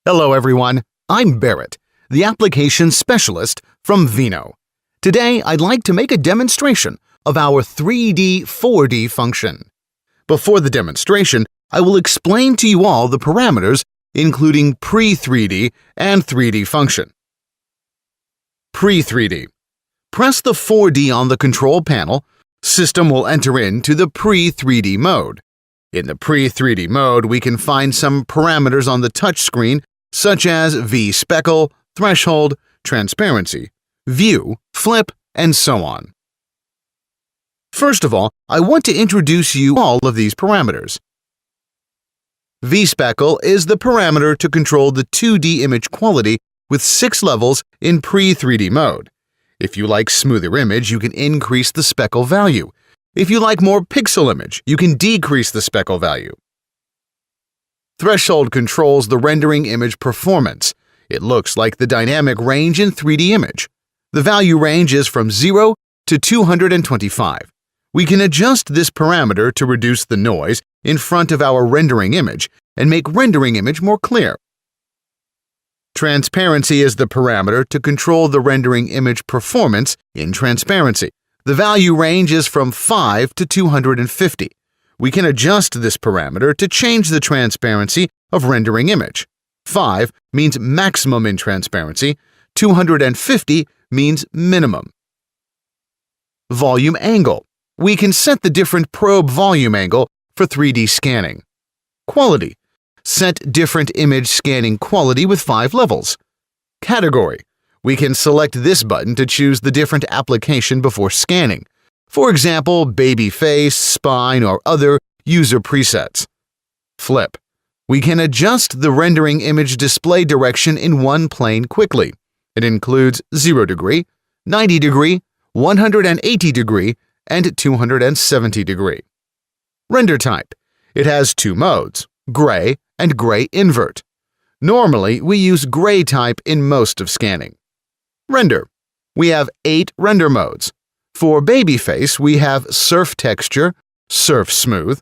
Hello everyone, I'm Barrett, the application specialist from VINNO. Today I'd like to make a demonstration of our 3D 4D function. Before the demonstration, I will explain to you all the parameters including pre-3D and 3D function. Pre-3D. Press the 4D on the control panel. System will enter into the pre-3D mode. In the pre-3D mode, we can find some parameters on the touchscreen such as V-speckle, threshold, transparency, view, flip, and so on. First of all, I want to introduce you all of these parameters. V-speckle is the parameter to control the 2D image quality with 6 levels in pre-3D mode. If you like smoother image, you can increase the speckle value. If you like more pixel image, you can decrease the speckle value. Threshold controls the rendering image performance. It looks like the dynamic range in 3D image. The value range is from 0 to 225. We can adjust this parameter to reduce the noise in front of our rendering image and make rendering image more clear. Transparency is the parameter to control the rendering image performance in transparency. The value range is from 5 to 250. We can adjust this parameter to change the transparency of rendering image. 5 means maximum in transparency, 250 means minimum. Volume angle. We can set the different probe volume angle for 3D scanning. Quality. Set different image scanning quality with 5 levels. Category. We can select this button to choose the different application before scanning. For example, baby face, spine, or other user presets. Flip. We can adjust the rendering image display direction in one plane quickly. It includes 0 degree, 90 degree, 180 degree, and 270 degree. Render type. It has 2 modes, gray and gray invert. Normally, we use gray type in most of scanning. Render. We have 8 render modes. For baby face, we have surf texture, surf smooth,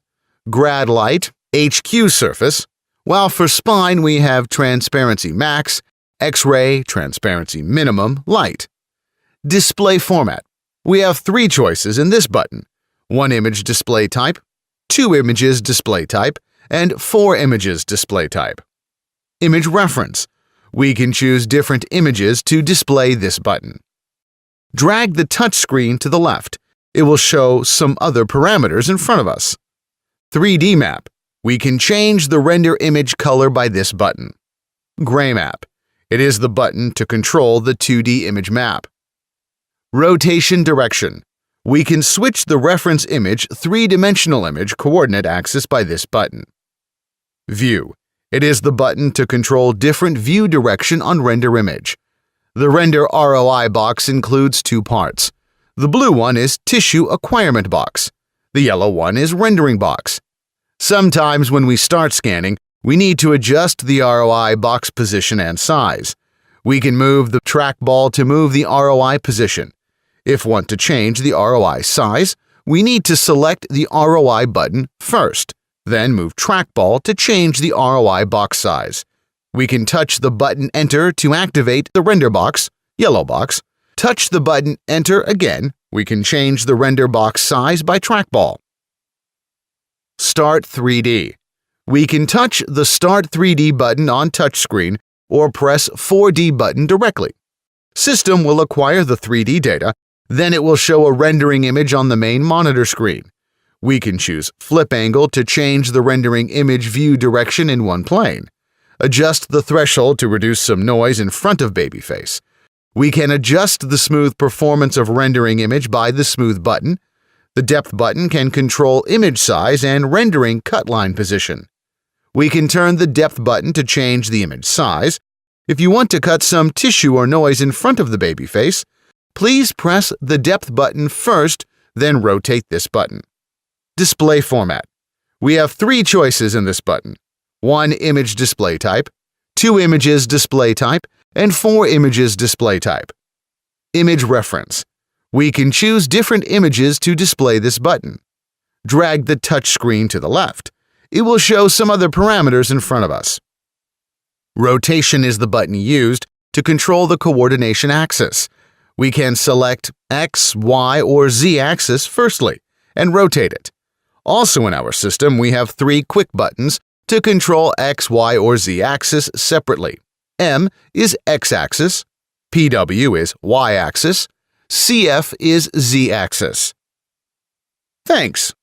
grad light, HQ surface, while for spine we have transparency max, X-ray, transparency minimum, light. Display format. We have 3 choices in this button: 1 image display type, 2 images display type, and 4 images display type. Image reference. We can choose different images to display this button. Drag the touchscreen to the left. It will show some other parameters in front of us. 3D map. We can change the render image color by this button. Gray map. It is the button to control the 2D image map. Rotation direction. We can switch the reference image 3-dimensional image coordinate axis by this button. View. It is the button to control different view direction on render image. The render ROI box includes 2 parts. The blue one is tissue acquirement box. The yellow one is rendering box. Sometimes when we start scanning, we need to adjust the ROI box position and size. We can move the trackball to move the ROI position. If want to change the ROI size, we need to select the ROI button first, then move trackball to change the ROI box size. We can touch the button Enter to activate the render box, yellow box. Touch the button Enter again. We can change the render box size by trackball. Start 3D. We can touch the Start 3D button on touchscreen or press 4D button directly. System will acquire the 3D data, then it will show a rendering image on the main monitor screen. We can choose flip angle to change the rendering image view direction in one plane. Adjust the threshold to reduce some noise in front of baby face. We can adjust the smooth performance of rendering image by the smooth button. The depth button can control image size and rendering cut line position. We can turn the depth button to change the image size. If you want to cut some tissue or noise in front of the baby face, please press the depth button first, then rotate this button. Display format. We have 3 choices in this button: 1 image display type, 2 images display type, and 4 images display type. Image reference. We can choose different images to display this button. Drag the touchscreen to the left. It will show some other parameters in front of us. Rotation is the button used to control the coordination axis. We can select X, Y, or Z axis firstly and rotate it. Also in our system, we have 3 quick buttons to control X, Y, or Z axis separately. M is X axis, PW is Y axis, CF is Z axis. Thanks.